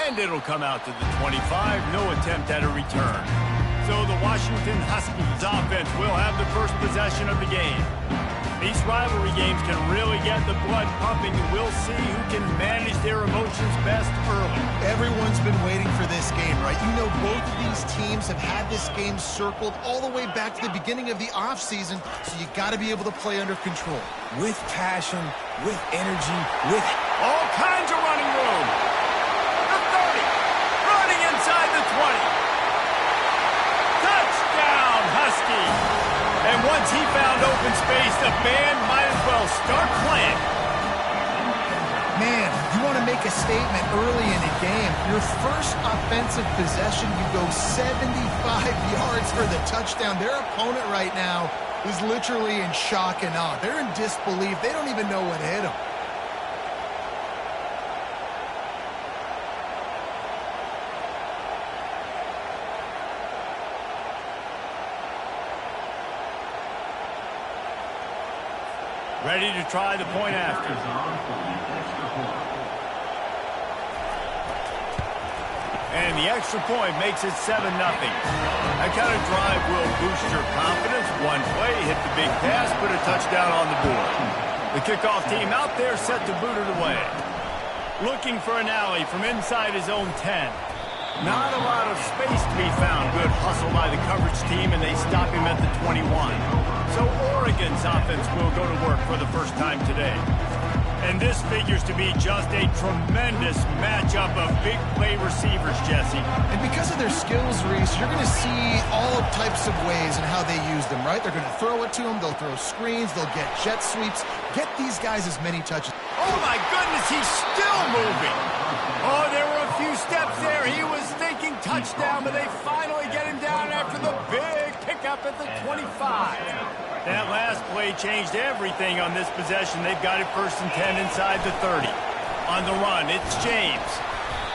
And it'll come out to the 25. No attempt at a return. So the Washington Huskies offense will have the first possession of the game. These rivalry games can really get the blood pumping, and we'll see who can manage their emotions best early. Everyone's been waiting for this game, right? You know, both of these teams have had this game circled all the way back to the beginning of the offseason, so you got to be able to play under control. With passion, with energy, with all kinds of running room. The 30, running inside the 20. Touchdown, Husky. And once he found open space, the band might as well start playing. Man, you want to make a statement early in a game. Your first offensive possession, you go 75 yards for the touchdown. Their opponent right now is literally in shock and awe. They're in disbelief. They don't even know what hit them. Ready to try the point after. And the extra point makes it 7-0. That kind of drive will boost your confidence. One play, hit the big pass, put a touchdown on the board. The kickoff team out there set to boot it away. Looking for an alley from inside his own 10. Not a lot of space to be found. Good hustle by the coverage team, and they stop him at the 21. So Oregon's offense will go to work for the first time today. And this figures to be just a tremendous matchup of big play receivers, Jesse. And because of their skills, Reese, you're going to see all types of ways in how they use them, right? They're going to throw it to them. They'll throw screens. They'll get jet sweeps. Get these guys as many touches. Oh, my goodness, he's still moving. Oh, there were a few steps there. He was thinking touchdown, but they finally get him down after the big pickup at the 25. That last play changed everything on this possession. They've got it 1st and 10 inside the 30. On the run, it's James.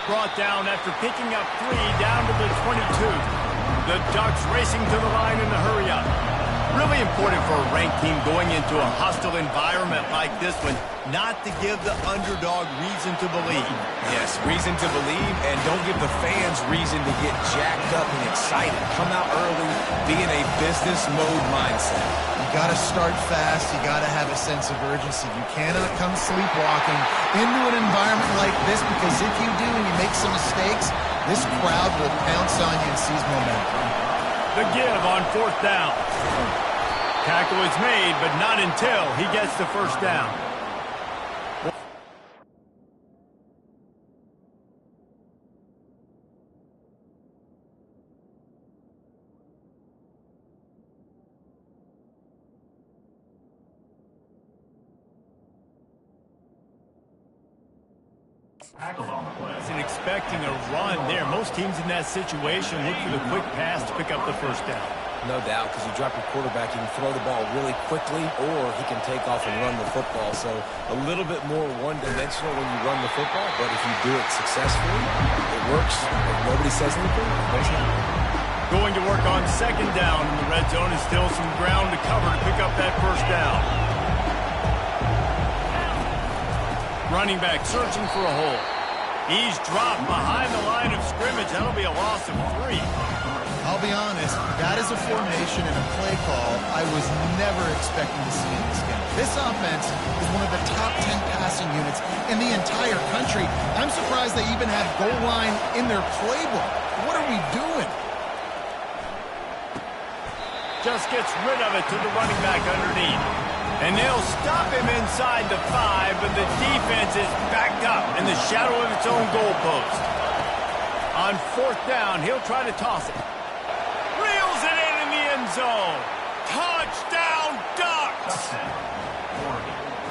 Brought down after picking up 3 down to the 22. The Ducks racing to the line in the hurry-up. Really important for a ranked team going into a hostile environment like this one, not to give the underdog reason to believe. Yes, reason to believe, and don't give the fans reason to get jacked up and excited. Come out early, be in a business mode mindset. You got to start fast. You got to have a sense of urgency. You cannot come sleepwalking into an environment like this, because if you do and you make some mistakes, this crowd will pounce on you and seize momentum. The give on 4th down. Tackle is made, but not until he gets the 1st down. And expecting a run there. Most teams in that situation look for the quick pass to pick up the 1st down. No doubt, because you drop your quarterback, you can throw the ball really quickly, or he can take off and run the football. So a little bit more one-dimensional when you run the football, but if you do it successfully, it works. If nobody says anything, it does not. Going to work on 2nd down in the red zone, and still some ground to cover to pick up that 1st down. Running back searching for a hole. He's dropped behind the line of scrimmage. That'll be a loss of 3. I'll be honest, that is a formation and a play call I was never expecting to see in this game. This offense is one of the top 10 passing units in the entire country. I'm surprised they even have goal line in their playbook. What are we doing? Just gets rid of it to the running back underneath. And they'll stop him inside the 5, but the defense is backed up in the shadow of its own goalpost. On 4th down, he'll try to toss it. Reels it in the end zone. Touchdown, Ducks!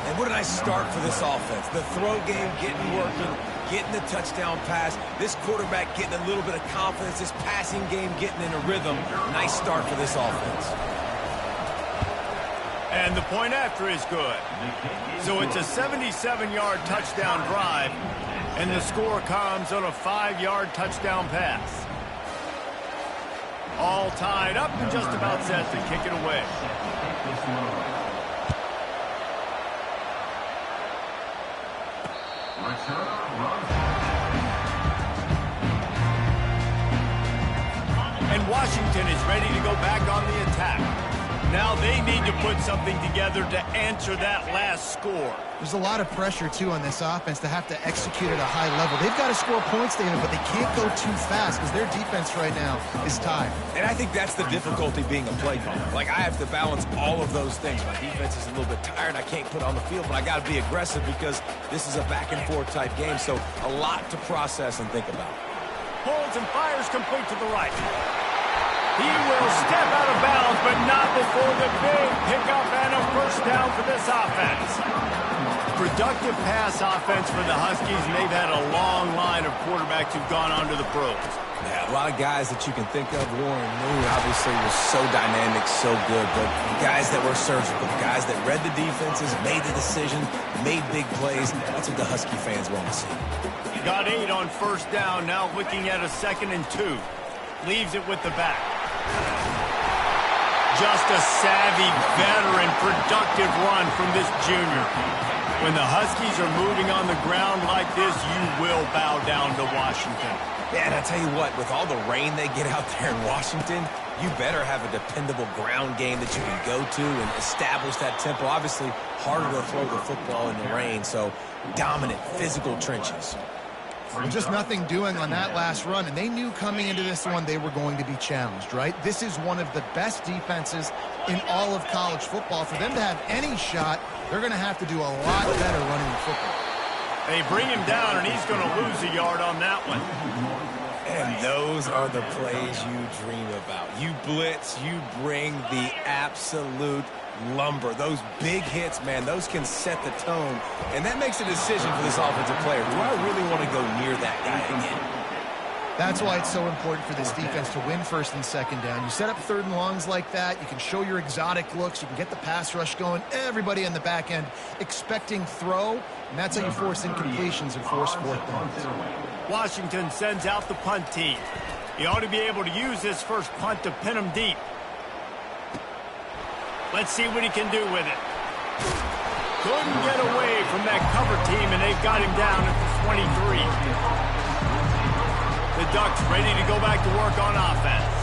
And what did I start for this offense? The throw game getting working, getting the touchdown pass. This quarterback getting a little bit of confidence. This passing game getting in a rhythm. Nice start for this offense. And the point after is good. So it's a 77-yard touchdown drive, and the score comes on a 5-yard touchdown pass. All tied up and just about set to kick it away. And Washington is ready to go back on the attack. Now they need to put something together to answer that last score. There's a lot of pressure, too, on this offense to have to execute at a high level. They've got to score points, David, but they can't go too fast because their defense right now is tired. And I think that's the difficulty being a play caller. Like, I have to balance all of those things. My defense is a little bit tired. I can't put on the field, but I got to be aggressive because this is a back-and-forth type game, so a lot to process and think about. Pulls and fires complete to the right. He will step out of bounds, but not before the big pickup and a first down for this offense. Productive pass offense for the Huskies, and they've had a long line of quarterbacks who've gone on to the pros. Yeah, a lot of guys that you can think of. Warren Moon obviously was so dynamic, so good, but guys that were surgical, guys that read the defenses, made the decision, made big plays. That's what the Husky fans want to see. Got 8 on first down, now looking at a 2nd and 2. Leaves it with the back. Just a savvy, veteran, productive run from this junior. When the Huskies are moving on the ground like this, you will bow down to Washington. Yeah, and I tell you what, with all the rain they get out there in Washington, you better have a dependable ground game that you can go to and establish that tempo. Obviously, harder to throw the football in the rain, so dominant, physical trenches. Just nothing doing on that last run, and they knew coming into this one they were going to be challenged, right? This is one of the best defenses in all of college football. For them to have any shot, they're going to have to do a lot better running the football. They bring him down, and he's going to lose a yard on that one. And those are the plays you dream about. You blitz, you bring the absolute lumber. Those big hits, man, those can set the tone. And that makes a decision for this offensive player. Do I really want to go near that guy again? That's why it's so important for this defense to win 1st and 2nd down. You set up 3rd and longs like that. You can show your exotic looks. You can get the pass rush going. Everybody on the back end expecting throw. And that's how you force incompletions and force 4th downs. Washington sends out the punt team. He ought to be able to use this first punt to pin him deep. Let's see what he can do with it. Couldn't get away from that cover team, and they've got him down at the 23. The Ducks ready to go back to work on offense.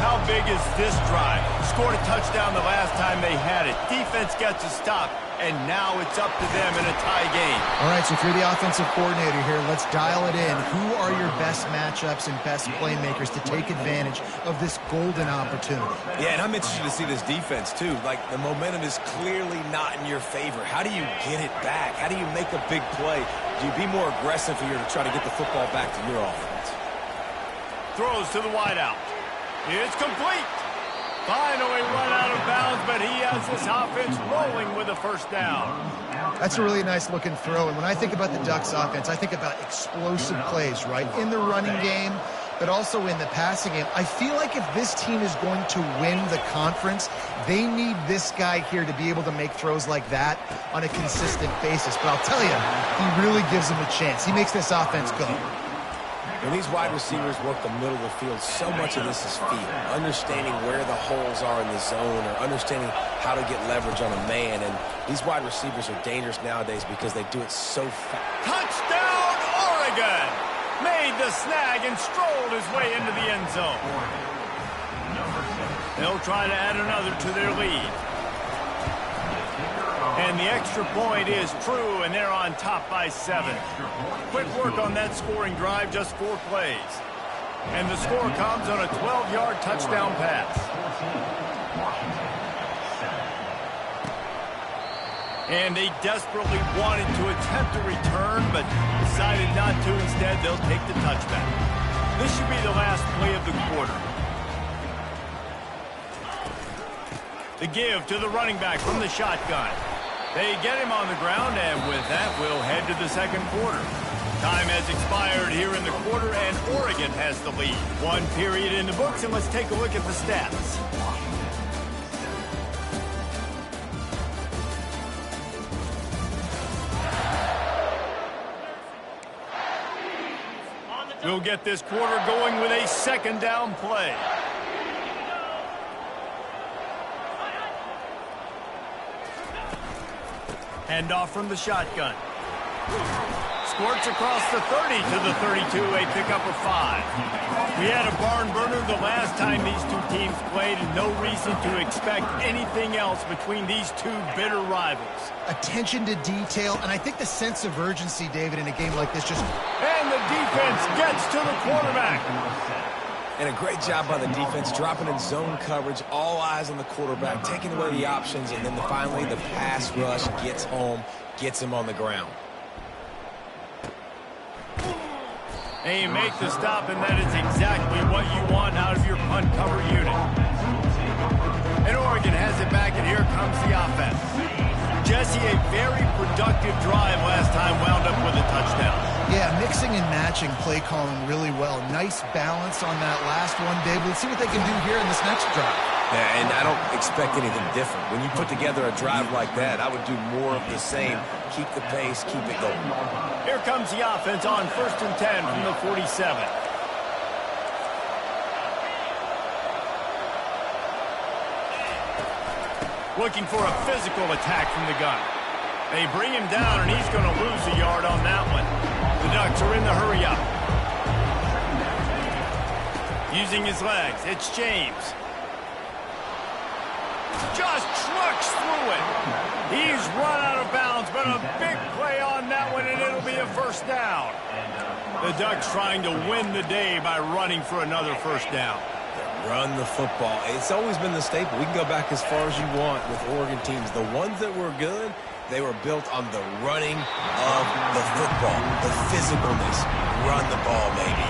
How big is this drive? Scored a touchdown the last time they had it. Defense gets a stop, and now it's up to them in a tie game. All right, so if you're the offensive coordinator here, let's dial it in. Who are your best matchups and best playmakers to take advantage of this golden opportunity? Yeah, and I'm interested to see this defense, too. Like, the momentum is clearly not in your favor. How do you get it back? How do you make a big play? Do you be more aggressive here to try to get the football back to your offense? Throws to the wideout. It's complete. Finally run out of bounds, but he has this offense rolling with a first down. That's a really nice looking throw. And when I think about the Ducks offense, I think about explosive plays, right? In the running game, but also in the passing game. I feel like if this team is going to win the conference, they need this guy here to be able to make throws like that on a consistent basis. But I'll tell you, he really gives them a chance. He makes this offense go. When these wide receivers work the middle of the field, so much of this is feel. Understanding where the holes are in the zone or understanding how to get leverage on a man. And these wide receivers are dangerous nowadays because they do it so fast. Touchdown, Oregon! Made the snag and strolled his way into the end zone. They'll try to add another to their lead. And the extra point is true, and they're on top by 7. Quick work on that scoring drive, just 4 plays. And the score comes on a 12-yard touchdown pass. And they desperately wanted to attempt a return, but decided not to. Instead, they'll take the touchback. This should be the last play of the quarter. The give to the running back from the shotgun. They get him on the ground, and with that, we'll head to the second quarter. Time has expired here in the quarter, and Oregon has the lead. 1 period in the books, and let's take a look at the stats. We'll get this quarter going with a 2nd down play. Handoff from the shotgun. squirts across the 30 to the 32, a pickup of 5. We had a barn burner the last time these two teams played, and no reason to expect anything else between these two bitter rivals. Attention to detail, and I think the sense of urgency, David, in a game like this just... And the defense gets to the quarterback. And a great job by the defense, dropping in zone coverage, all eyes on the quarterback, taking away the options, and then finally the pass rush gets home, gets him on the ground. And you make the stop, and that is exactly what you want out of your punt cover unit. And Oregon has it back, and here comes the offense. Jesse, a very productive drive last time wound up with a touchdown. Yeah, mixing and matching play calling really well. Nice balance on that last one, Dave. Let's see what they can do here in this next drive. Yeah, and I don't expect anything different. When you put together a drive like that, I would do more of the same. Keep the pace, keep it going. Here comes the offense on 1st and 10 from the 47. Looking for a physical attack from the gun. They bring him down, and he's going to lose a yard on that one. The Ducks are in the hurry-up. Using his legs, it's James. Just trucks through it. He's run out of bounds, but a big play on that one, and it'll be a first down. The Ducks trying to win the day by running for another first down. Run the football. It's always been the staple. We can go back as far as you want with Oregon teams. The ones that were good, they were built on the running of the football, the physicalness. Run the ball, baby.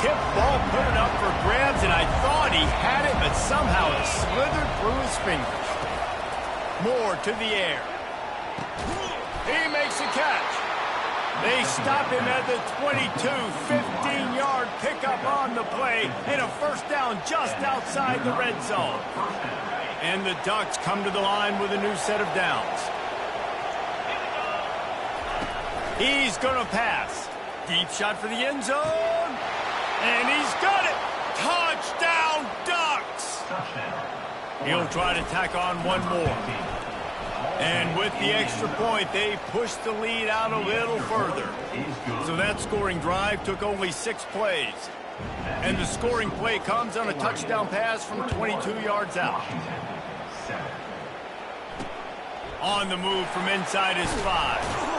Tip ball put it up for grabs, and I thought he had it, but somehow it slithered through his fingers. Moore to the air. He makes a catch. They stop him at the 22, 15-yard pickup on the play, and a first down just outside the red zone. And the Ducks come to the line with a new set of downs. He's going to pass. Deep shot for the end zone. And he's got it. Touchdown, Ducks. He'll try to tack on one more. And with the extra point, they pushed the lead out a little further. So that scoring drive took only 6 plays. And the scoring play comes on a touchdown pass from 22 yards out. On the move from inside his 5.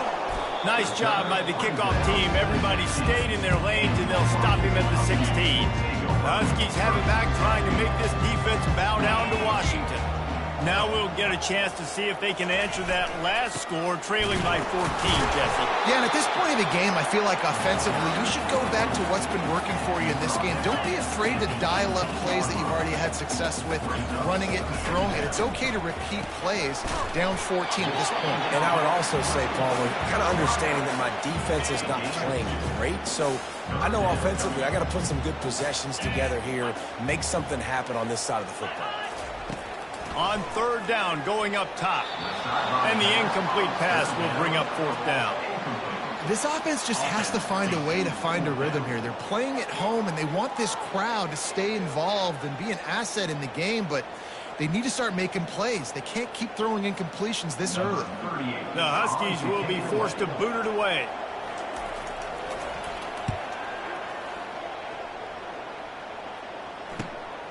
Nice job by the kickoff team. Everybody stayed in their lanes, and they'll stop him at the 16. The Huskies have it back, trying to make this defense bow down to Washington. Now we'll get a chance to see if they can answer that last score, trailing by 14, Jesse. Yeah, and at this point of the game, I feel like offensively, you should go back to what's been working for you in this game. Don't be afraid to dial up plays that you've already had success with, running it and throwing it. It's okay to repeat plays down 14 at this point. And I would also say, Paul, we're kind of understanding that my defense is not playing great, so I know offensively I got to put some good possessions together here, make something happen on this side of the football. On 3rd down, going up top. And the incomplete pass will bring up 4th down. This offense just has to find a way to find a rhythm here. They're playing at home, and they want this crowd to stay involved and be an asset in the game, but they need to start making plays. They can't keep throwing incompletions this early. The Huskies will be forced to boot it away.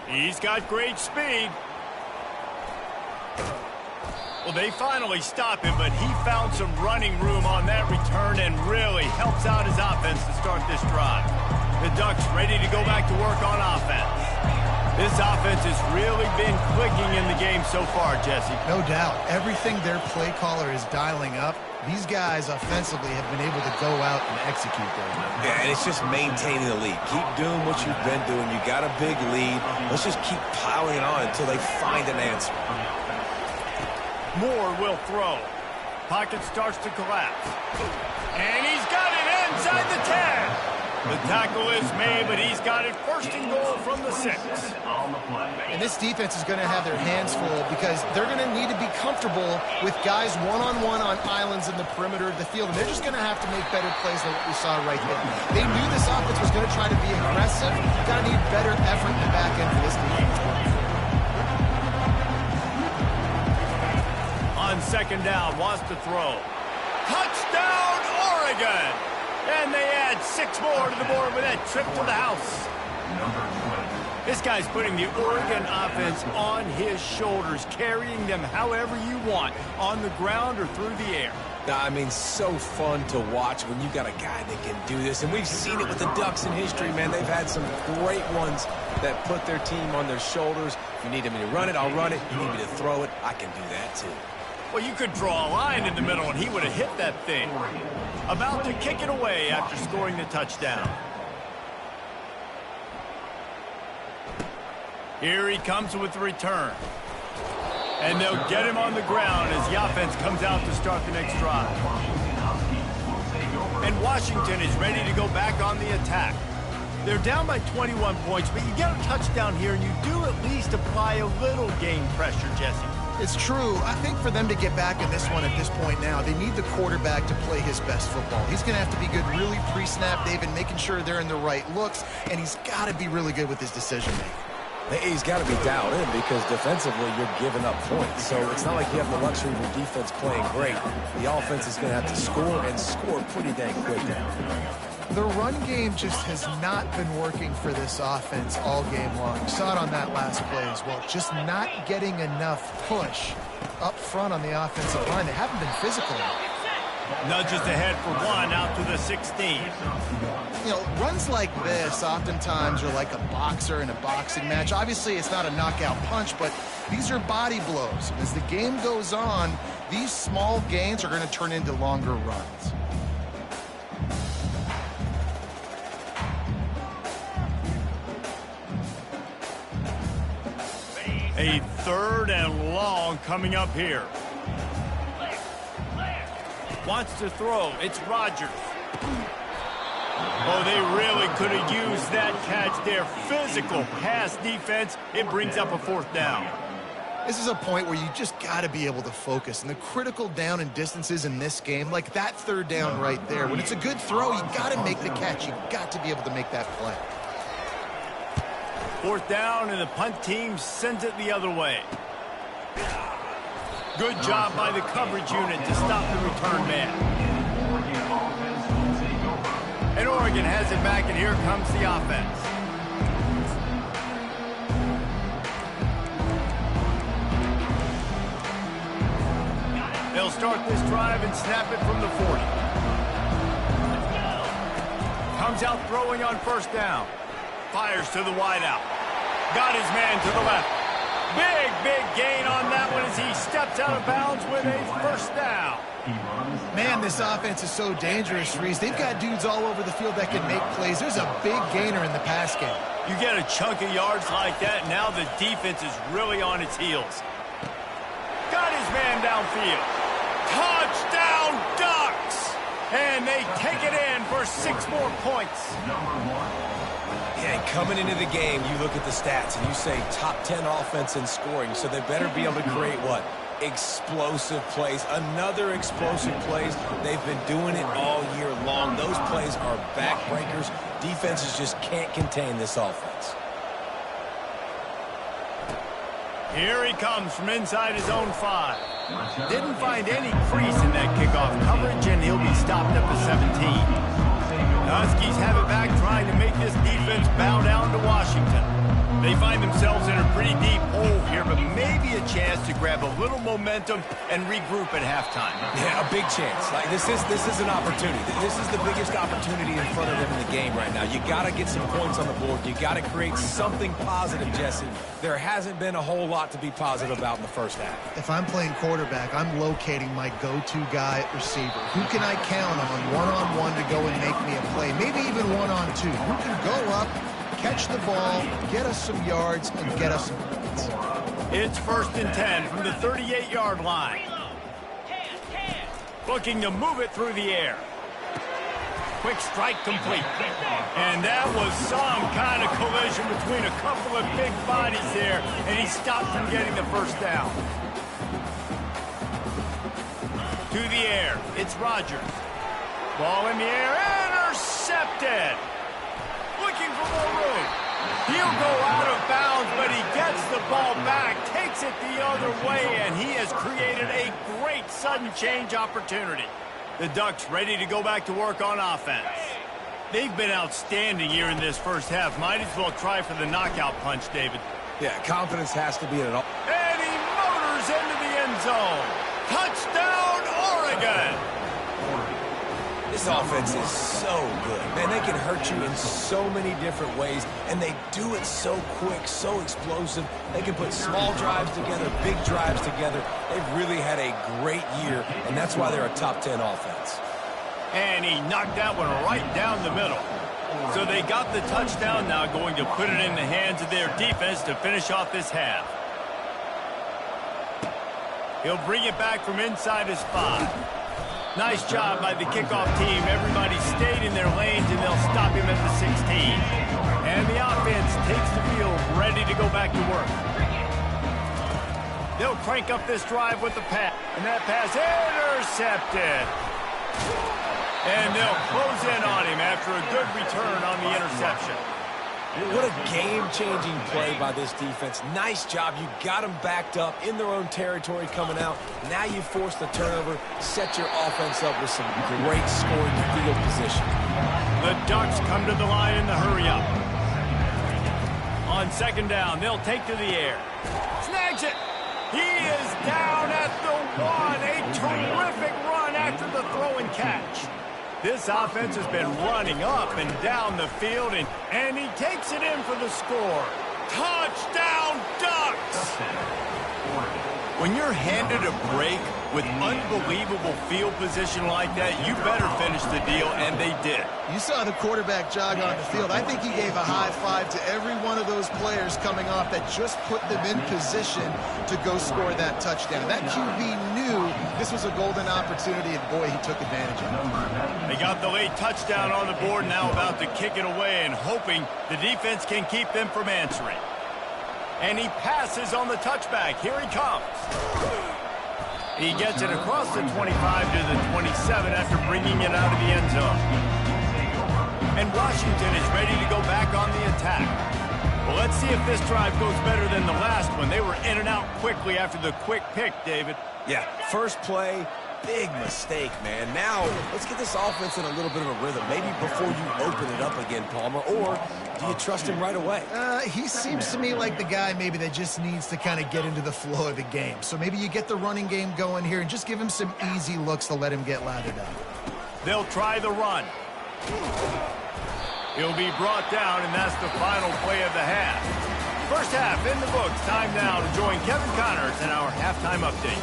He's got great speed. Well, they finally stop him, but he found some running room on that return and really helps out his offense to start this drive. The Ducks ready to go back to work on offense. This offense has really been clicking in the game so far, Jesse. No doubt. Everything their play caller is dialing up, these guys offensively have been able to go out and execute there. Yeah, and it's just maintaining the lead. Keep doing what you've been doing. You got a big lead. Let's just keep piling it on until they find an answer. Moore will throw. Pocket starts to collapse. And he's got it inside the 10. The tackle is made, but he's got it 1st and goal from the 6. And this defense is going to have their hands full because they're going to need to be comfortable with guys one-on-one on islands in the perimeter of the field. And they're just going to have to make better plays than what we saw right there. They knew this offense was going to try to be aggressive. Got to need better effort in the back end for this defense. On 2nd down, wants to throw. Touchdown, Oregon! Oregon. And they add 6 more to the board with that trip to the house. This guy's putting the Oregon offense on his shoulders, carrying them however you want, on the ground or through the air. I mean, so fun to watch when you got a guy that can do this. And we've seen it with the Ducks in history, man. They've had some great ones that put their team on their shoulders. If you need me to run it, I'll run it. You need me to throw it, I can do that too. Well, you could draw a line in the middle, and he would have hit that thing. About to kick it away after scoring the touchdown. Here he comes with the return. And they'll get him on the ground as the offense comes out to start the next drive. And Washington is ready to go back on the attack. They're down by 21 points, but you get a touchdown here, and you do at least apply a little game pressure, Jesse. It's true. I think for them to get back in this one at this point now, they need the quarterback to play his best football. He's going to have to be good really pre-snap, David, making sure they're in the right looks, and he's got to be really good with his decision-making. He's got to be dialed in because defensively you're giving up points. So it's not like you have the luxury of your defense playing great. The offense is going to have to score and score pretty dang quickly. The run game just has not been working for this offense all game long. You saw it on that last play as well. Just not getting enough push up front on the offensive line. They haven't been physical enough. Nudges ahead for 1 out to the 16. You know, runs like this oftentimes are like a boxer in a boxing match. Obviously, it's not a knockout punch, but these are body blows. As the game goes on, these small gains are going to turn into longer runs. A 3rd and long coming up here. Wants to throw. It's Rodgers. Oh, they really could have used that catch there. Physical pass defense. It brings up a 4th down. This is a point where you just got to be able to focus. And the critical down and distances in this game, like that 3rd down right there, when it's a good throw, you got to make the catch. You got to be able to make that play. 4th down, and the punt team sends it the other way. Good job by the coverage unit to stop the return man. And Oregon has it back, and here comes the offense. They'll start this drive and snap it from the 40. Comes out throwing on 1st down. Fires to the wideout. Got his man to the left. Big gain on that one as he steps out of bounds with a 1st down. Man, this offense is so dangerous, Reese. They've got dudes all over the field that can make plays. There's a big gainer in the pass game. You get a chunk of yards like that, now the defense is really on its heels. Got his man downfield. Touchdown, Ducks! And they take it in for 6 more points. Yeah, coming into the game, you look at the stats and you say top 10 offense in scoring, so they better be able to create what? Explosive plays. Another explosive plays. They've been doing it all year long. Those plays are backbreakers. Defenses just can't contain this offense. Here he comes from inside his own 5. Didn't find any crease in that kickoff coverage, and he'll be stopped at the 17. The Huskies have it back, trying to make this defense bow down to Washington. They find themselves in a pretty deep hole here, but maybe a chance to grab a little momentum and regroup at halftime. Yeah, a big chance. Like this is an opportunity. This is the biggest opportunity in front of them in the game right now. You got to get some points on the board. You got to create something positive, Jesse. There hasn't been a whole lot to be positive about in the 1st half. If I'm playing quarterback, I'm locating my go-to guy at receiver. Who can I count on one-on-one to go and make me a play? Maybe even one-on-two. Who can go up, catch the ball, get us some yards, and get us some points. It's 1st and 10 from the 38-yard line. Looking to move it through the air. Quick strike complete. And that was some kind of collision between a couple of big bodies there, and he stopped from getting the 1st down. To the air. It's Rodgers. Ball in the air. Intercepted. Looking for more room. He'll go out of bounds, but he gets the ball back, takes it the other way, and he has created a great sudden change opportunity. The Ducks ready to go back to work on offense. They've been outstanding here in this first half. Might as well try for the knockout punch, David. Yeah, confidence has to be in it all. And he motors into the end zone. Touchdown, Oregon! This offense is so good. Man, they can hurt you in so many different ways, and they do it so quick, so explosive. They can put small drives together, big drives together. They've really had a great year, and that's why they're a top 10 offense. And he knocked that one right down the middle. So they got the touchdown, now going to put it in the hands of their defense to finish off this half. He'll bring it back from inside his 5. Nice job by the kickoff team. Everybody stayed in their lanes, and they'll stop him at the 16. And the offense takes the field, ready to go back to work. They'll crank up this drive with the pass. And that pass intercepted. And they'll close in on him after a good return on the interception. What a game-changing play by this defense. Nice job. You got them backed up in their own territory coming out. Now you force the turnover, set your offense up with some great scoring field position. The Ducks come to the line in the hurry-up. On second down, they'll take to the air. Snags it. He is down at the 1. A terrific run after the throw and catch. This offense has been running up and down the field, and he takes it in for the score. Touchdown, Ducks! When you're handed a break with unbelievable field position like that, you better finish the deal, and they did. You saw the quarterback jog on the field. I think he gave a high five to every one of those players coming off that just put them in position to go score that touchdown. That QB knew this was a golden opportunity, and boy, he took advantage of it. They got the late touchdown on the board, now about to kick it away and hoping the defense can keep them from answering. And he passes on the touchback. Here he comes. He gets it across the 25 to the 27 after bringing it out of the end zone. And Washington is ready to go back on the attack. Well, let's see if this drive goes better than the last one. They were in and out quickly after the quick pick, David. Yeah, first play, big mistake, man. Now, let's get this offense in a little bit of a rhythm. Maybe before you open it up again, Palmer, or do you trust him right away? He seems to me like the guy maybe that just needs to kind of get into the flow of the game. So maybe you get the running game going here and just give him some easy looks to let him get lathered up. They'll try the run. He'll be brought down, and that's the final play of the half. First half in the books. Time now to join Kevin Connors in our halftime update.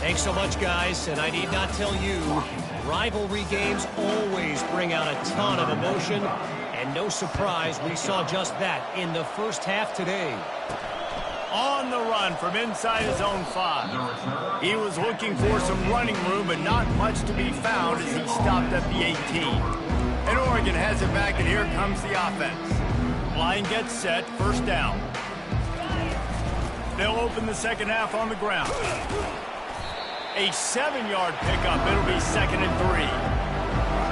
Thanks so much, guys, and I need not tell you, rivalry games always bring out a ton of emotion, and no surprise, we saw just that in the first half today. On the run from inside his own 5. He was looking for some running room, but not much to be found as he stopped at the 18. And Oregon has it back, and here comes the offense. Line gets set, first down. They'll open the second half on the ground. A 7-yard pickup. It'll be 2nd and 3.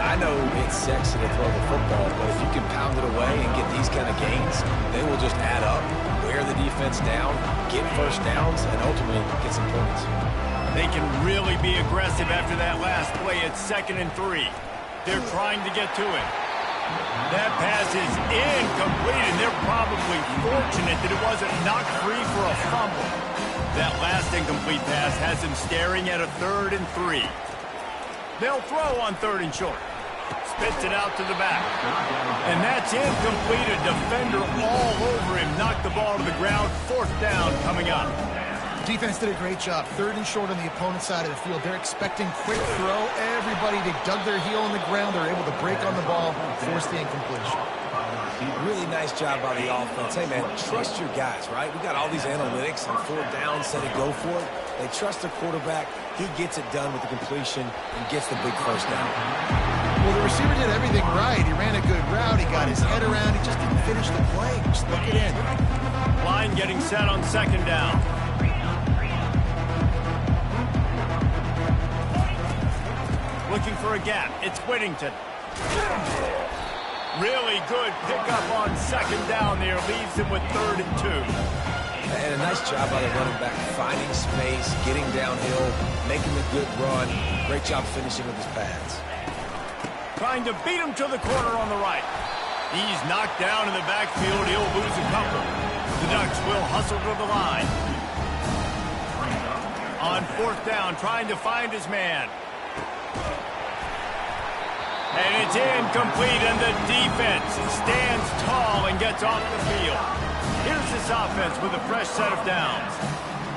I know it's sexy to throw the football, but if you can pound it away and get these kind of gains, they will just add up, wear the defense down, get first downs, and ultimately get some points. They can really be aggressive after that last play. It's 2nd and 3. They're trying to get to it. That pass is incomplete, and they're probably fortunate that it wasn't knocked free for a fumble. That last incomplete pass has him staring at a 3rd and 3. They'll throw on 3rd and short. Spits it out to the back. And that's incomplete. A defender all over him. Knocked the ball to the ground. 4th down coming up. Defense did a great job. 3rd and short on the opponent's side of the field. They're expecting quick throw. Everybody, they dug their heel in the ground. They're able to break on the ball, force the incompletion. Really nice job by the offense. Hey, man, trust your guys, right? We got all these analytics and 4th down, set it, go for it. They trust their quarterback. He gets it done with the completion and gets the big first down. Well, the receiver did everything right. He ran a good route. He got his head around. He just didn't finish the play. Just look it in. Line getting set on 2nd down. Looking for a gap. It's Whittington. Really good pickup on 2nd down there. Leaves him with 3rd and 2. And a nice job by the running back, finding space, getting downhill, making a good run. Great job finishing with his pads. Trying to beat him to the corner on the right. He's knocked down in the backfield. He'll lose a couple. The Ducks will hustle to the line. On fourth down, trying to find his man. And it's incomplete, and the defense stands tall and gets off the field. Here's this offense with a fresh set of downs.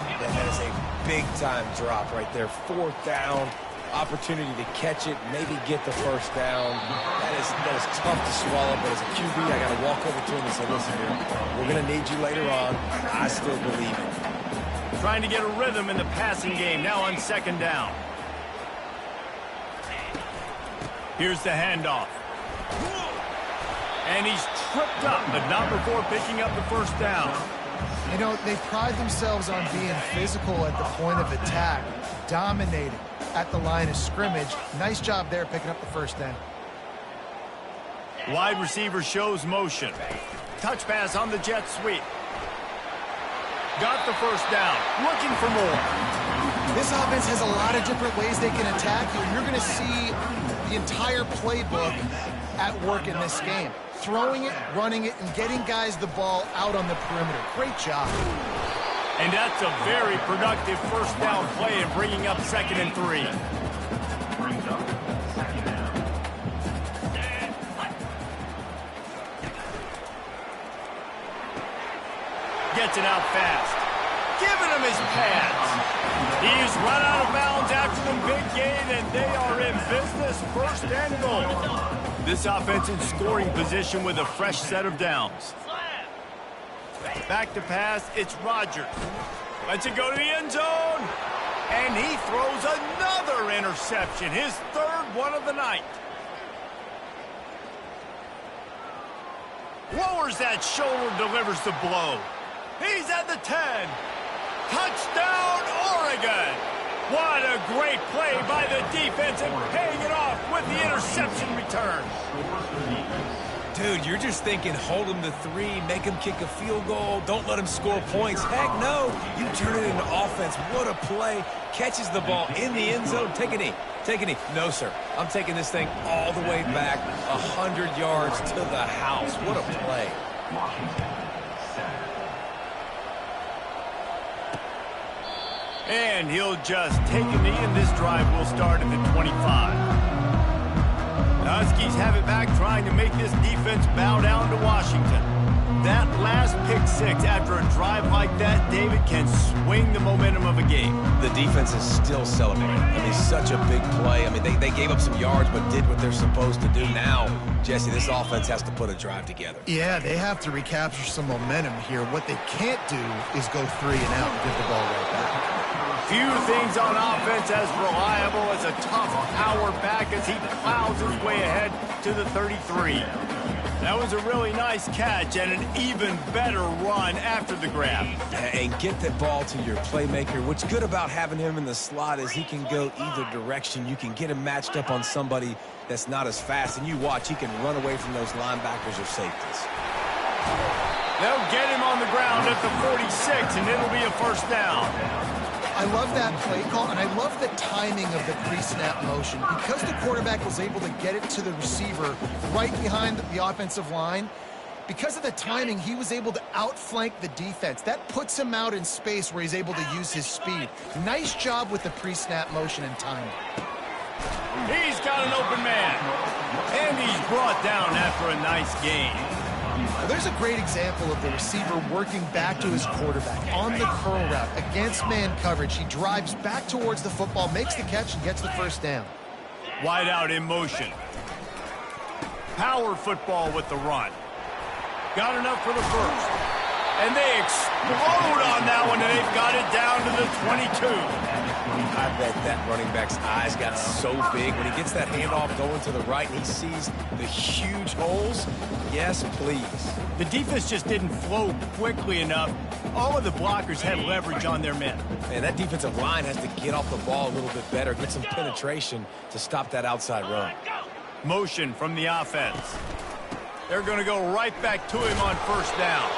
Yeah, that is a big-time drop right there. Fourth down, opportunity to catch it, maybe get the first down. That is tough to swallow, but as a QB, I got to walk over to him and say, listen here, we're going to need you later on. I still believe it. Trying to get a rhythm in the passing game, now on second down. Here's the handoff. And he's tripped up, but not before picking up the first down. You know, they pride themselves on being physical at the point of attack, dominating at the line of scrimmage. Nice job there picking up the first down. Wide receiver shows motion. Touch pass on the jet sweep. Got the first down, looking for more. This offense has a lot of different ways they can attack you, and you're going to see the entire playbook at work in this game. Throwing it, running it, and getting guys the ball out on the perimeter. Great job. And that's a very productive first down play and bringing up 2nd and 3. Gets it out fast. Giving him his pads. He's run out of bounds after the big gain, and they are in business. 1st and goal. This offense in scoring position with a fresh set of downs. Back to pass, it's Rodgers. Lets it go to the end zone. And he throws another interception, his 3rd one of the night. Lowers that shoulder, delivers the blow. He's at the 10. Touchdown, Oregon. What a great play by the defense and paying it off with the interception return. Dude, you're just thinking hold him to 3, make him kick a field goal, don't let him score points. Heck no, you turn it into offense. What a play. Catches the ball in the end zone. Take a knee. Take a knee. No, sir. I'm taking this thing all the way back 100 yards to the house. What a play. And he'll just take a knee, and this drive will start at the 25. The Huskies have it back, trying to make this defense bow down to Washington. That last pick 6 after a drive like that, David, can swing the momentum of a game. The defense is still celebrating. I mean, such a big play. I mean, they gave up some yards but did what they're supposed to do. Now, Jesse, this offense has to put a drive together. Yeah, they have to recapture some momentum here. What they can't do is go 3 and out and give the ball right back. Few things on offense as reliable as a tough power back as he plows his way ahead to the 33. That was a really nice catch and an even better run after the grab. And get the ball to your playmaker. What's good about having him in the slot is he can go either direction. You can get him matched up on somebody that's not as fast, and you watch, he can run away from those linebackers or safeties. They'll get him on the ground at the 46, and it'll be a first down. I love that play call, and I love the timing of the pre-snap motion. Because the quarterback was able to get it to the receiver right behind the offensive line, because of the timing, he was able to outflank the defense. That puts him out in space where he's able to use his speed. Nice job with the pre-snap motion and timing. He's got an open man, and he's brought down after a nice gain. Well, there's a great example of the receiver working back to his quarterback on the curl route against man coverage. He drives back towards the football, makes the catch, and gets the first down. Wide out in motion. Power football with the run. Got enough for the first. And they explode on that one, and they've got it down to the 22. I bet that running back's eyes got so big when he gets that handoff going to the right and he sees the huge holes. Yes, please. The defense just didn't flow quickly enough. All of the blockers had leverage on their men. Man, that defensive line has to get off the ball a little bit better, get some penetration to stop that outside run. Motion from the offense. They're going to go right back to him on first down.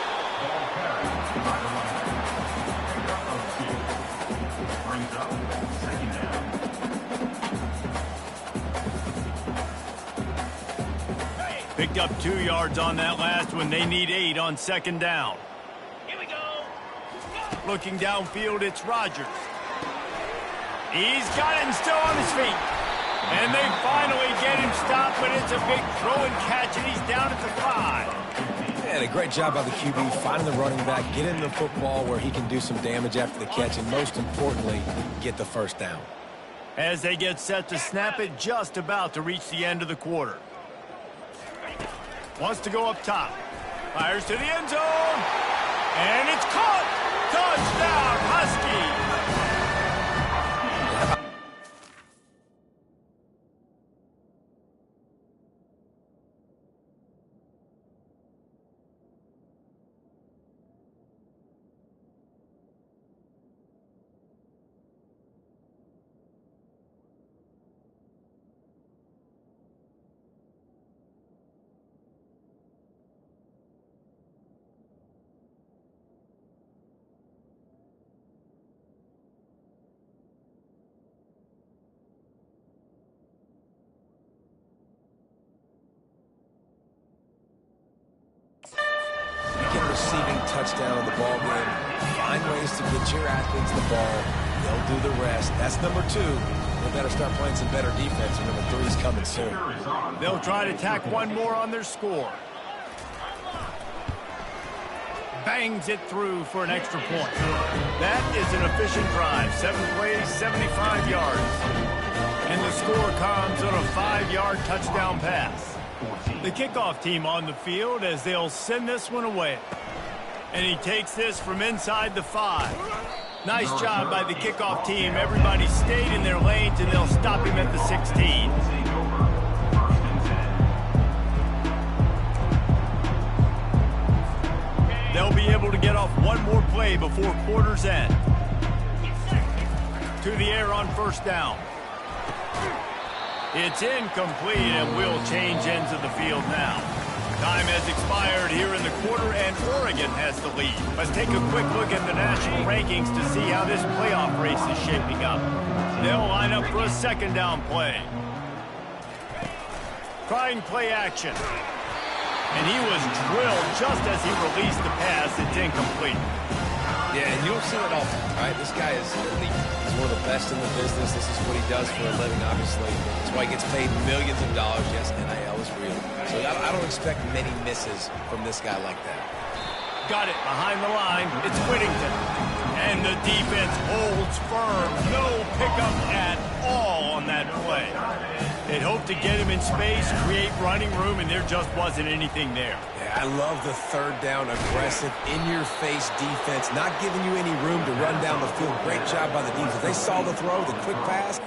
Picked up 2 yards on that last one. They need 8 on second down. Here we go. Looking downfield, it's Rodgers. He's got it and still on his feet. And they finally get him stopped, but it's a big throw and catch, and he's down at the 5. And a great job by the QB finding the running back, getting the football where he can do some damage after the catch, and most importantly, get the first down. As they get set to snap it, just about to reach the end of the quarter. Wants to go up top. Fires to the end zone. And it's caught. Touchdown, Huskies. Receiving touchdown in the ball game. Find ways to get your athletes the ball. They'll do the rest. That's number 2. They better start playing some better defense, and number 3 is coming soon. They'll try to tack one more on their score. Bangs it through for an extra point. That is an efficient drive. 7 plays, 75 yards. And the score comes on a 5-yard touchdown pass. The kickoff team on the field as they'll send this one away. And he takes this from inside the 5. Nice job by the kickoff team. Everybody stayed in their lanes, and they'll stop him at the 16. They'll be able to get off one more play before quarter's end. To the air on first down. It's incomplete, and we'll change ends of the field now. Time has expired here in the quarter, and Oregon has the lead. Let's take a quick look at the national rankings to see how this playoff race is shaping up. They'll line up for a second down play. Trying play action. And he was drilled just as he released the pass. It's incomplete. Yeah, and you don't see that often, right? This guy is elite. He's one of the best in the business. This is what he does for a living, obviously. That's why he gets paid millions of dollars. Yes, NIL is real. So I don't expect many misses from this guy like that. Got it behind the line. It's Whittington. And the defense holds firm. No pickup at all on that play. They'd hoped to get him in space, create running room, and there just wasn't anything there. Yeah, I love the third down, aggressive, in-your-face defense, not giving you any room to run down the field. Great job by the defense. They saw the throw, the quick pass.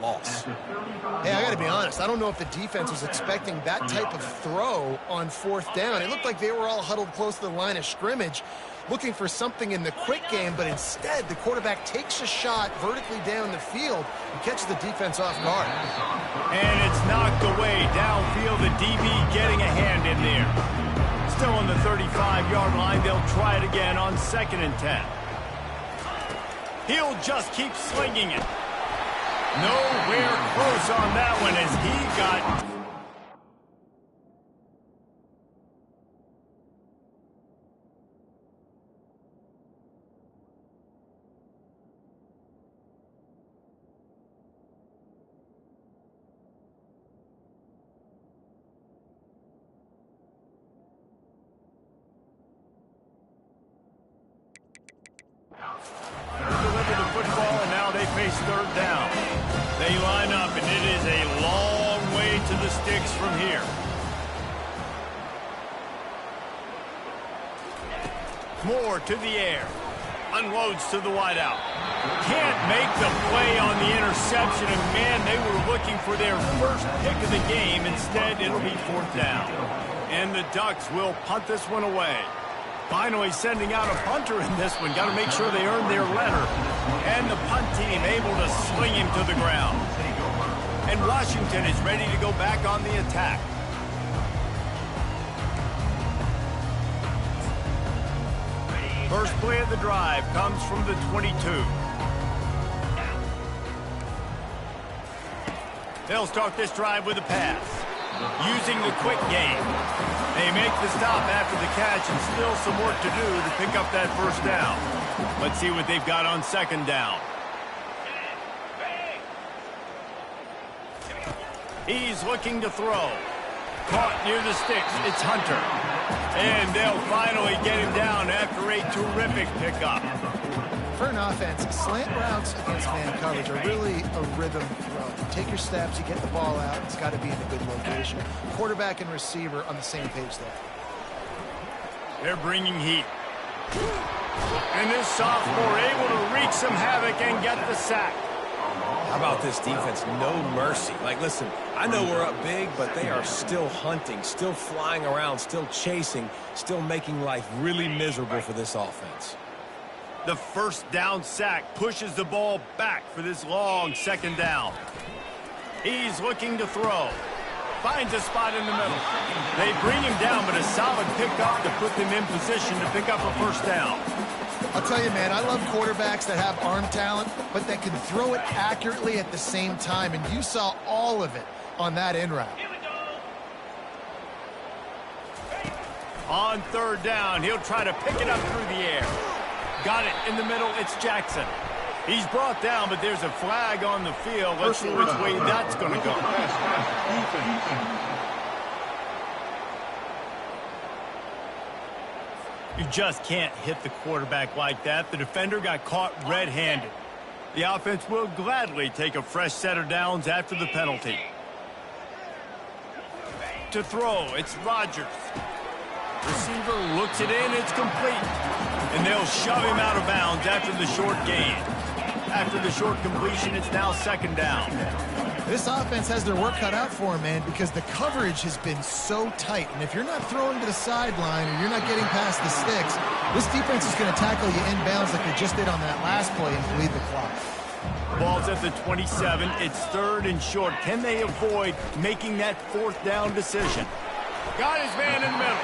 loss. Hey, I got to be honest. I don't know if the defense was expecting that type of throw on 4th down. It looked like they were all huddled close to the line of scrimmage, looking for something in the quick game, but instead the quarterback takes a shot vertically down the field and catches the defense off guard. And it's knocked away downfield. The DB getting a hand in there. Still on the 35-yard line. They'll try it again on 2nd and 10. He'll just keep slinging it. Nowhere close on that one as he got... deliver the football, and now they face 3rd down. They line up, and it is a long way to the sticks from here. Moore to the air. Unloads to the wideout. Can't make the play on the interception, and man, they were looking for their first pick of the game. Instead, it'll be 4th down. And the Ducks will punt this one away. Finally sending out a punter in this one. Got to make sure they earn their letter. And the punt team able to sling him to the ground. And Washington is ready to go back on the attack. First play of the drive comes from the 22. They'll start this drive with a pass. Using the quick game. They make the stop after the catch, and still some work to do to pick up that 1st down. Let's see what they've got on 2nd down. He's looking to throw. Caught near the sticks. It's Hunter. And they'll finally get him down after a terrific pickup. For an offense, slant routes against man coverage are really a rhythm throw. You take your steps, you get the ball out, it's got to be in a good location. Quarterback and receiver on the same page there. They're bringing heat. And this sophomore able to wreak some havoc and get the sack. How about this defense? No mercy. Like, listen, I know we're up big, but they are still hunting, still flying around, still chasing, still making life really miserable for this offense. The 1st down sack pushes the ball back for this long 2nd down. He's looking to throw. Finds a spot in the middle. They bring him down, but a solid pickup to put them in position to pick up a 1st down. I'll tell you, man, I love quarterbacks that have arm talent, but that can throw it accurately at the same time, and you saw all of it on that in route. On 3rd down, he'll try to pick it up through the air. Got it in the middle. It's Jackson. He's brought down, but there's a flag on the field. Let's see which way that's going to go. You just can't hit the quarterback like that. The defender got caught red-handed. The offense will gladly take a fresh set of downs after the penalty. To throw, it's Rodgers. Receiver looks it in, it's complete. And they'll shove him out of bounds after the short gain. After the short completion, it's now 2nd down. This offense has their work cut out for them, man, because the coverage has been so tight. And if you're not throwing to the sideline or you're not getting past the sticks, this defense is going to tackle you inbounds like they just did on that last play and bleed the clock. Ball's at the 27. It's 3rd and short. Can they avoid making that 4th down decision? Got his man in the middle.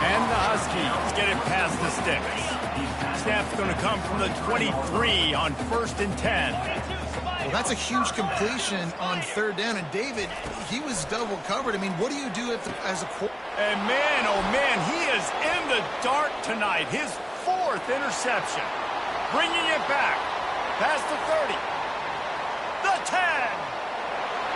And the Huskies get it past the sticks. Snap's going to come from the 23 on 1st and 10. Well, that's a huge completion on 3rd down. And David, he was double covered. I mean, what do you do as a quarterback? And man, oh man, he is in the dark tonight. His 4th interception. Bringing it back. Past the 30. The 10.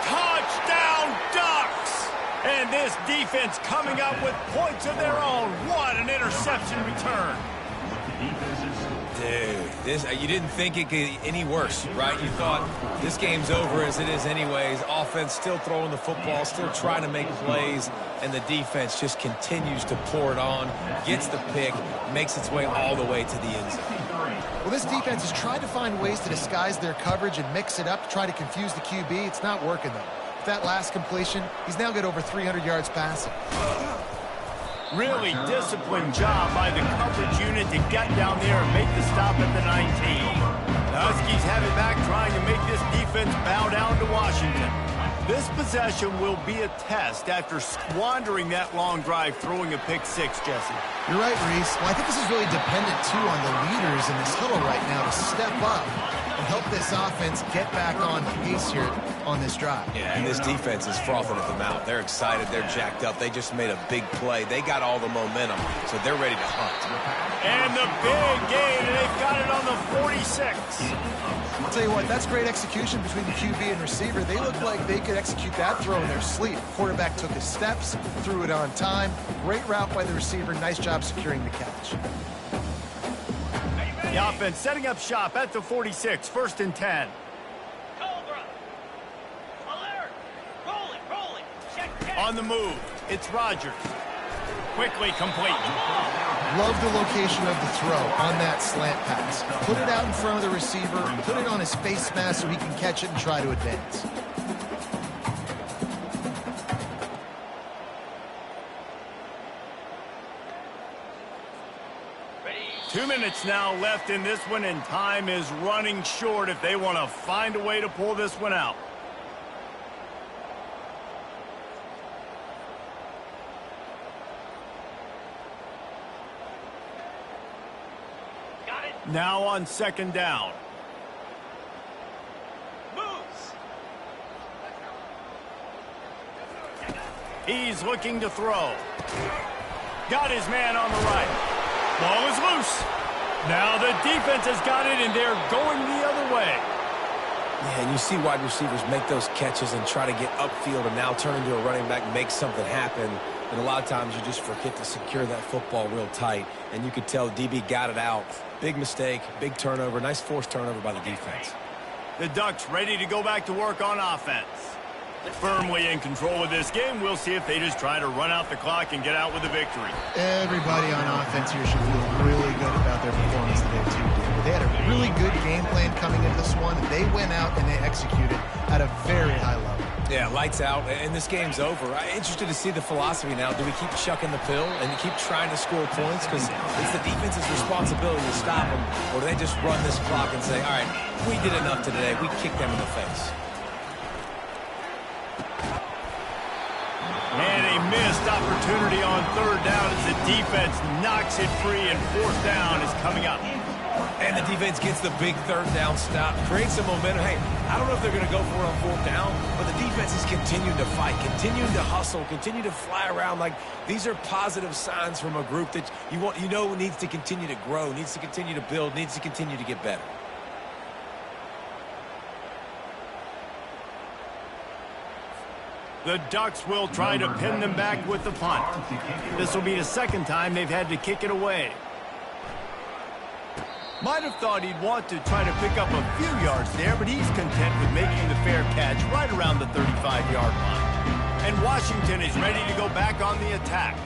Touchdown Ducks. And this defense coming up with points of their own. What an interception return. Dude, you didn't think it could get any worse, right? You thought this game's over as it is anyways. Offense still throwing the football, still trying to make plays, and the defense just continues to pour it on, gets the pick, makes its way all the way to the end zone. Well, this defense has tried to find ways to disguise their coverage and mix it up to try to confuse the QB. It's not working, though. With that last completion, he's now got over 300 yards passing. Really disciplined job by the coverage unit to get down there and make the stop at the 19. The Huskies have it back, trying to make this defense bow down to Washington. This possession will be a test after squandering that long drive, throwing a pick six, Jesse. You're right, Reese. Well, I think this is really dependent, too, on the leaders in this huddle right now to step up and help this offense get back on pace here on this drive. Yeah, and this defense is frothing at the mouth. They're excited. They're jacked up. They just made a big play. They got all the momentum, so they're ready to hunt. And the big gain, and they've got it on the 46. I'll tell you what, that's great execution between the QB and receiver. They look like they could execute that throw in their sleep. Quarterback took his steps, threw it on time. Great route by the receiver. Nice job securing the catch. The offense setting up shop at the 46, 1st and 10. Cobra. Alert. Rolling. Check. On the move, it's Rodgers. Quickly complete. Love the location of the throw on that slant pass. Put it out in front of the receiver, put it on his face mask so he can catch it and try to advance. Ready. 2 minutes now left in this one, and time is running short if they want to find a way to pull this one out. Got it. Now on 2nd down. Moves. He's looking to throw. Got his man on the right. Ball is loose. Now the defense has got it, and they're going the other way. Yeah, and you see wide receivers make those catches and try to get upfield and now turn into a running back, make something happen. And a lot of times you just forget to secure that football real tight. And you could tell DB got it out. Big mistake, big turnover, nice forced turnover by the defense. The Ducks ready to go back to work on offense. Firmly in control of this game. We'll see if they just try to run out the clock and get out with a victory. Everybody on offense here should feel really good about their performance today, too, David. They had a really good game plan coming into this one. They went out and they executed at a very high level. Yeah, lights out, and this game's over. I'm interested to see the philosophy now. Do we keep chucking the pill and keep trying to score points? Because it's the defense's responsibility to stop them. Or do they just run this clock and say, all right, we did enough today. We kicked them in the face. And a missed opportunity on 3rd down as the defense knocks it free, and 4th down is coming up. And the defense gets the big 3rd down stop, creates some momentum. Hey, I don't know if they're going to go for it on 4th down, but the defense is continuing to fight, continuing to hustle, continue to fly around. Like, these are positive signs from a group that you know needs to continue to grow, needs to continue to build, needs to continue to get better. The Ducks will try to pin them back with the punt. This will be the 2nd time they've had to kick it away. Might have thought he'd want to try to pick up a few yards there, but he's content with making the fair catch right around the 35-yard line. And Washington is ready to go back on the attack.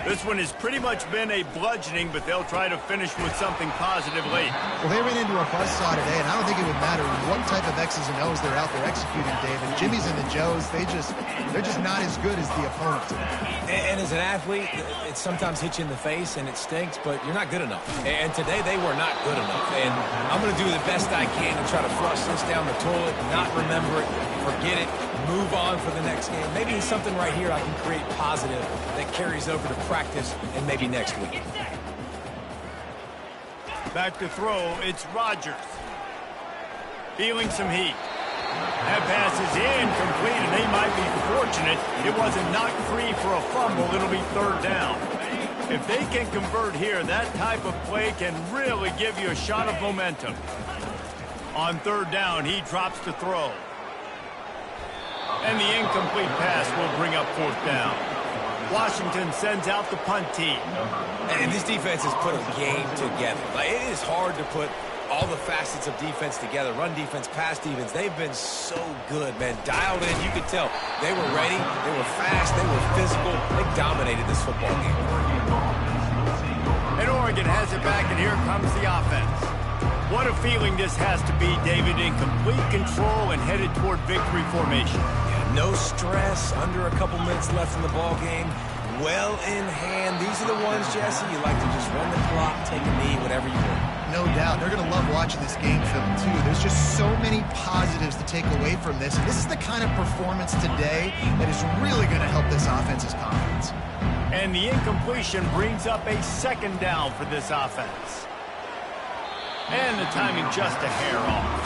This one has pretty much been a bludgeoning, but they'll try to finish with something positive late. Well, they ran into a buzzsaw today, and I don't think it would matter what type of X's and O's they're out there executing, David. Jimmy's and the Joes, they're just not as good as the opponent today. And as an athlete, it sometimes hits you in the face and it stinks, but you're not good enough. And today they were not good enough. And I'm going to do the best I can to try to flush this down the toilet, not remember it, forget it, move on for the next game. Maybe something right here I can create positive that carries over to practice and maybe next week. Back to throw, it's Rodgers. Feeling some heat. That pass is incomplete, and they might be fortunate it wasn't knocked free for a fumble. It'll be 3rd down. If they can convert here, that type of play can really give you a shot of momentum. On 3rd down, he drops to throw. And the incomplete pass will bring up 4th down. Washington sends out the punt team. And this defense has put a game together. Like, it is hard to put all the facets of defense together. Run defense, pass defense. They've been so good, man. Dialed in. You could tell they were ready. They were fast. They were physical. They dominated this football game. And Oregon has it back, and here comes the offense. What a feeling this has to be, David, in complete control and headed toward victory formation. Yeah, no stress, under a couple minutes left in the ball game. Well in hand. These are the ones, Jesse, you like to just run the clock, take a knee, whatever you want. No doubt. They're going to love watching this game film, too. There's just so many positives to take away from this. And this is the kind of performance today that is really going to help this offense's confidence. And the incompletion brings up a second down for this offense. And the timing just a hair off.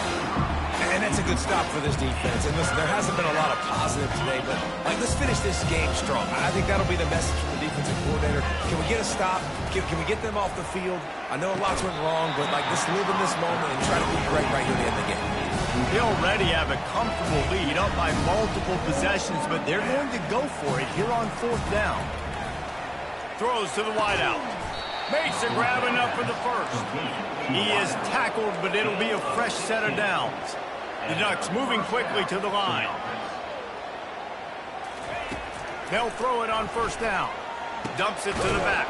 And that's a good stop for this defense. And listen, there hasn't been a lot of positive today, but let's finish this game strong. I think that'll be the message from the defensive coordinator. Can we get a stop? Can we get them off the field? I know a lot's went wrong, but let's live in this moment and try to be great right here at the end of the game. They already have a comfortable lead up by multiple possessions, but they're going to go for it here on fourth down. Throws to the wideout. Makes a grab enough for the first. He is tackled, but it'll be a fresh set of downs. The Ducks moving quickly to the line. They'll throw it on first down. Dumps it to the back.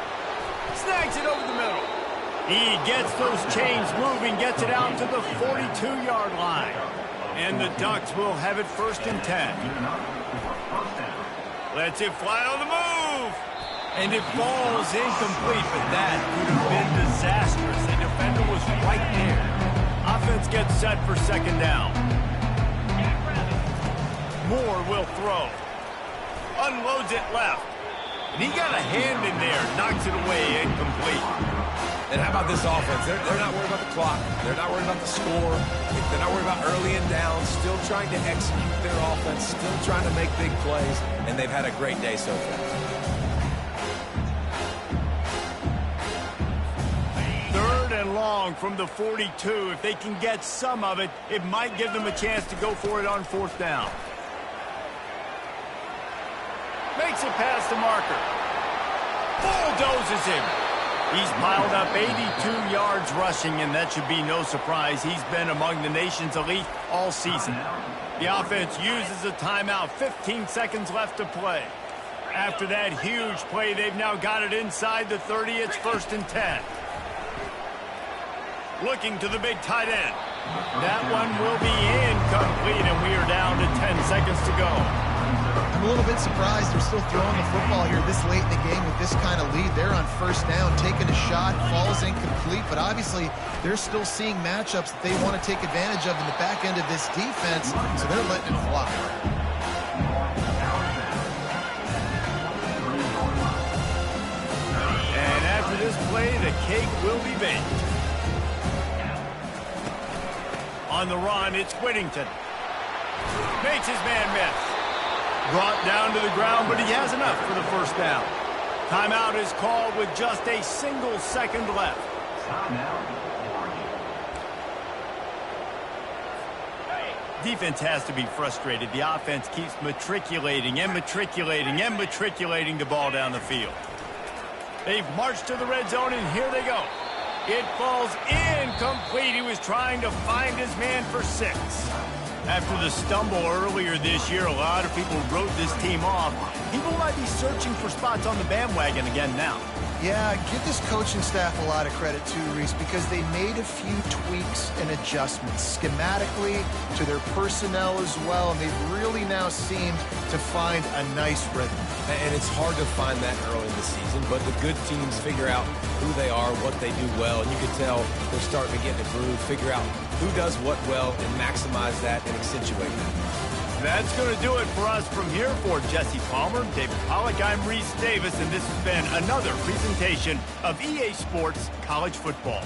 Snags it over the middle. He gets those chains moving, gets it out to the 42-yard line. And the Ducks will have it 1st and 10. Lets it fly on the move. And it falls incomplete, but that could have been disastrous. The defender was right there. Offense gets set for second down. Moore will throw. Unloads it left. And he got a hand in there. Knocks it away, incomplete. And how about this offense? They're not worried about the clock. They're not worried about the score. They're not worried about early and down. Still trying to execute their offense. Still trying to make big plays. And they've had a great day so far. And long from the 42. If they can get some of it, it might give them a chance to go for it on fourth down. Makes it past the marker. Bulldozes him. He's piled up 82 yards rushing, and that should be no surprise. He's been among the nation's elite all season. The offense uses a timeout. 15 seconds left to play. After that huge play, they've now got it inside the 30. It's 1st and 10. Looking to the big tight end. That one will be incomplete, and we are down to 10 seconds to go. I'm a little bit surprised they're still throwing the football here this late in the game with this kind of lead. They're on first down, taking a shot, falls incomplete, but obviously they're still seeing matchups that they want to take advantage of in the back end of this defense, so they're letting it fly. And after this play, the cake will be baked. On the run, it's Whittington. Makes his man miss. Brought down to the ground, but he has enough for the first down. Timeout is called with just a single second left. Defense has to be frustrated. The offense keeps matriculating and matriculating and matriculating the ball down the field. They've marched to the red zone, and here they go. It falls incomplete. He was trying to find his man for 6. After the stumble earlier this year, a lot of people wrote this team off. People might be searching for spots on the bandwagon again now. Yeah, give this coaching staff a lot of credit too, Reese, because they made a few tweaks and adjustments schematically to their personnel as well, and they've really now seemed to find a nice rhythm. And it's hard to find that early in the season, but the good teams figure out who they are, what they do well, and you can tell they're starting to get in a groove, figure out who does what well, and maximize that and accentuate that. That's going to do it for us from here. For Jesse Palmer, David Pollack, I'm Reese Davis, and this has been another presentation of EA Sports College Football.